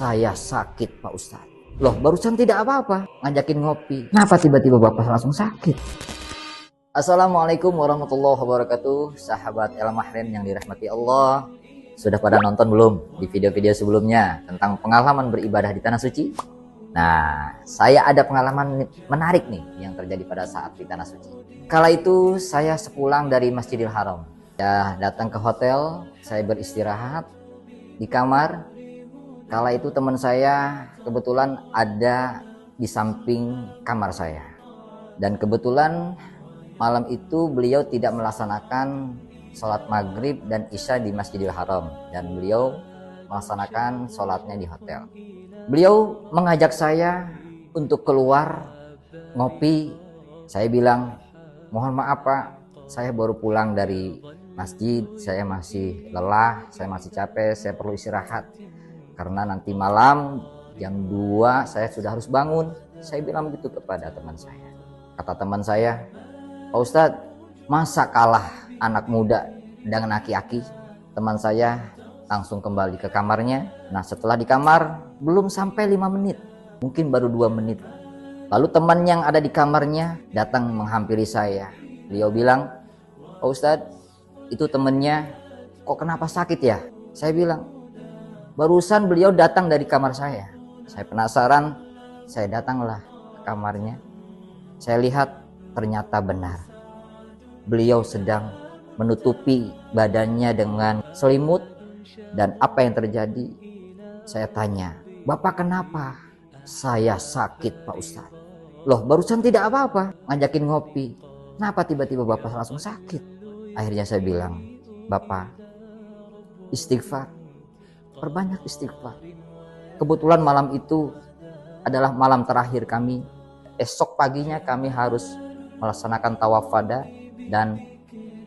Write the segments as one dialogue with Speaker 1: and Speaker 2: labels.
Speaker 1: Saya sakit Pak Ustadz. Loh, barusan tidak apa-apa, ngajakin ngopi. Kenapa tiba-tiba Bapak langsung sakit? Assalamualaikum warahmatullahi wabarakatuh. Sahabat El Mahrim yang dirahmati Allah. Sudah pada nonton belum di video-video sebelumnya tentang pengalaman beribadah di Tanah Suci? Nah, saya ada pengalaman menarik nih yang terjadi pada saat di Tanah Suci. Kala itu saya sepulang dari Masjidil Haram. Ya, datang ke hotel, saya beristirahat di kamar. Kala itu teman saya kebetulan ada di samping kamar saya. Dan kebetulan malam itu beliau tidak melaksanakan sholat maghrib dan isya di Masjidil Haram. Dan beliau melaksanakan sholatnya di hotel. Beliau mengajak saya untuk keluar ngopi. Saya bilang, mohon maaf Pak, saya baru pulang dari masjid, saya masih lelah, saya masih capek, saya perlu istirahat. Karena nanti malam jam 2 saya sudah harus bangun. Saya bilang begitu kepada teman saya. Kata teman saya, Pak Ustadz, masa kalah anak muda dengan aki-aki? Teman saya langsung kembali ke kamarnya. Nah, setelah di kamar belum sampai 5 menit, mungkin baru 2 menit. Lalu teman yang ada di kamarnya datang menghampiri saya. Beliau bilang, Pak Ustadz, itu temennya kok kenapa sakit ya? Saya bilang, barusan beliau datang dari kamar saya. Saya penasaran, saya datanglah ke kamarnya. Saya lihat ternyata benar. Beliau sedang menutupi badannya dengan selimut. Dan apa yang terjadi? Saya tanya, Bapak kenapa? Saya sakit Pak Ustadz. Loh, barusan tidak apa-apa, ngajakin ngopi. Kenapa tiba-tiba Bapak langsung sakit? Akhirnya saya bilang, Bapak, istighfar. Perbanyak istighfar. Kebetulan malam itu adalah malam terakhir kami. Esok paginya kami harus melaksanakan tawaf wada dan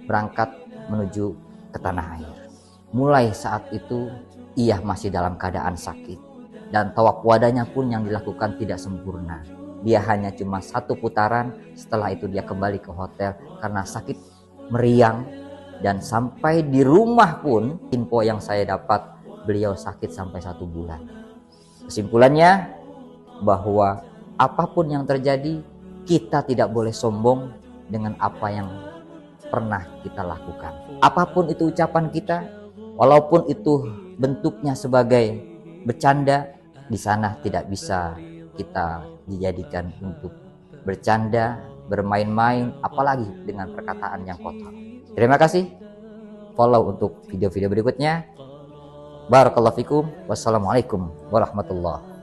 Speaker 1: berangkat menuju ke tanah air. Mulai saat itu ia masih dalam keadaan sakit. Dan tawaf wadanya pun yang dilakukan tidak sempurna. Dia hanya cuma 1 putaran, setelah itu dia kembali ke hotel karena sakit meriang. Dan sampai di rumah pun info yang saya dapat, beliau sakit sampai 1 bulan. Kesimpulannya bahwa apapun yang terjadi, kita tidak boleh sombong dengan apa yang pernah kita lakukan. Apapun itu ucapan kita, walaupun itu bentuknya sebagai bercanda, di sana tidak bisa kita dijadikan untuk bercanda, bermain-main, apalagi dengan perkataan yang kotor. Terima kasih. Follow untuk video-video berikutnya. Barakallahu fikum. Wassalamualaikum warahmatullahi